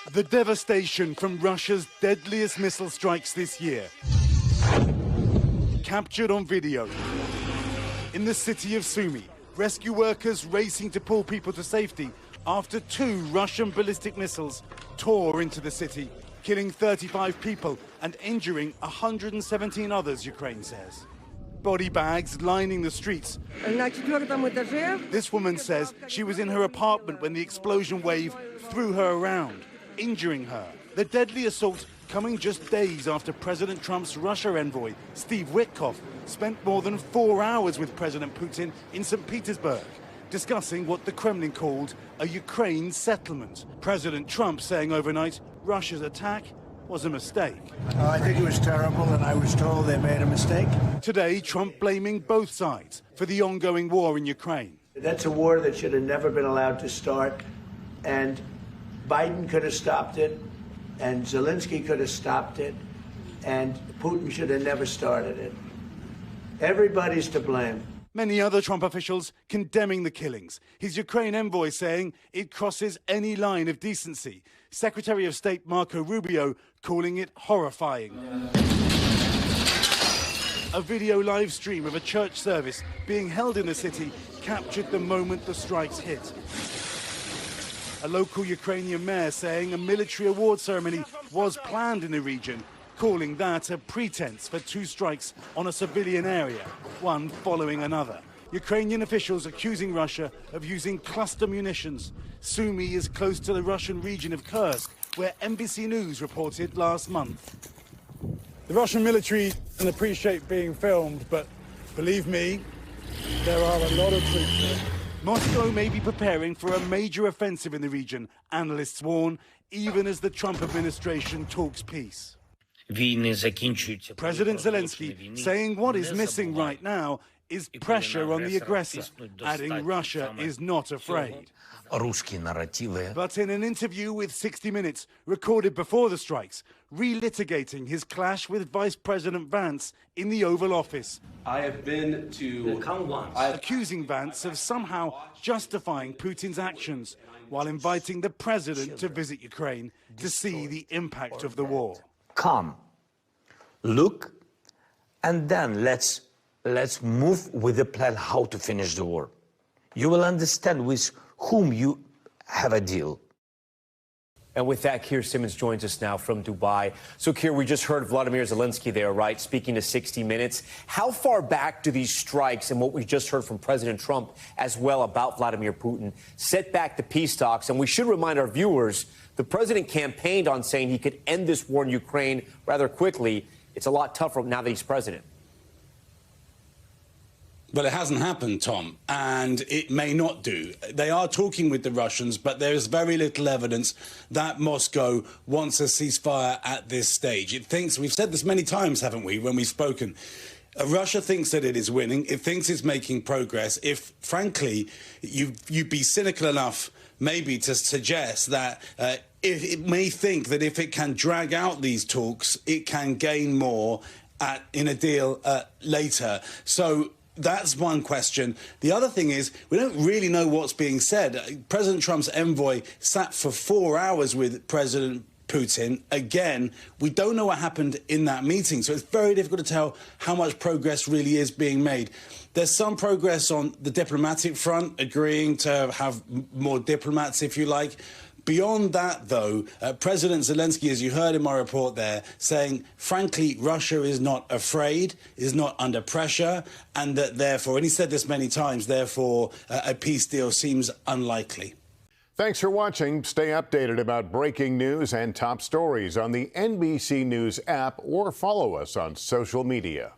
The devastation from Russia's deadliest missile strikes this year. Captured on video. In the city of Sumy, rescue workers racing to pull people to safety after 2 Russian ballistic missiles tore into the city, killing 35 people and injuring 117 others, Ukraine says. Body bags lining the streets. This woman says she was in her apartment when the explosion wave threw her around, injuring her. The deadly assault coming just days after President Trump's Russia envoy, Steve Witkoff, spent more than 4 hours with President Putin in St. Petersburg, discussing what the Kremlin called a Ukraine settlement. President Trump saying overnight Russia's attack was a mistake. I think it was terrible, and I was told they made a mistake. Today, Trump blaming both sides for the ongoing war in Ukraine. That's a war that should have never been allowed to start, and Biden could have stopped it, and Zelensky could have stopped it, and Putin should have never started it. Everybody's to blame. Many other Trump officials condemning the killings. His Ukraine envoy saying it crosses any line of decency. Secretary of State Marco Rubio calling it horrifying. A video live stream of a church service being held in the city captured the moment the strikes hit. A local Ukrainian mayor saying a military award ceremony was planned in the region, calling that a pretense for 2 strikes on a civilian area, one following another. Ukrainian officials accusing Russia of using cluster munitions. Sumy is close to the Russian region of Kursk, where NBC News reported last month. The Russian military doesn't appreciate being filmed, but believe me, there are a lot of troops there. Moscow may be preparing for a major offensive in the region, analysts warn, even as the Trump administration talks peace. President Zelensky saying what is missing right now is pressure on the aggressor, adding Russia is not afraid. But in an interview with 60 Minutes, recorded before the strikes, relitigating his clash with Vice President Vance in the Oval Office. I have been to... Accusing Vance of somehow justifying Putin's actions while inviting the president to visit Ukraine to see the impact of the war. Come, look, and then let's move with the plan how to finish the war. You will understand with whom you have a deal. And with that, Keir Simmons joins us now from Dubai. So, Keir, we just heard Vladimir Zelensky there, right, speaking to 60 Minutes. How far back do these strikes and what we just heard from President Trump as well about Vladimir Putin set back the peace talks? And we should remind our viewers, the president campaigned on saying he could end this war in Ukraine rather quickly. It's a lot tougher now that he's president. Well, it hasn't happened, Tom, and it may not do. They are talking with the Russians, but there is very little evidence that Moscow wants a ceasefire at this stage. It thinks, we've said this many times, haven't we, when we've spoken, Russia thinks that it is winning. It thinks it's making progress. If, frankly, you'd be cynical enough maybe to suggest that it may think that if it can drag out these talks, it can gain more in a deal later. So that's one question. The other thing is, we don't really know what's being said. President Trump's envoy sat for 4 hours with President Putin. Again, we don't know what happened in that meeting, so it's very difficult to tell how much progress really is being made. There's some progress on the diplomatic front, agreeing to have more diplomats, if you like. Beyond that, though, President Zelensky, as you heard in my report there, saying, frankly, Russia is not afraid, is not under pressure, and that therefore, and he said this many times, therefore, a peace deal seems unlikely. Thanks for watching. Stay updated about breaking news and top stories on the NBC News app or follow us on social media.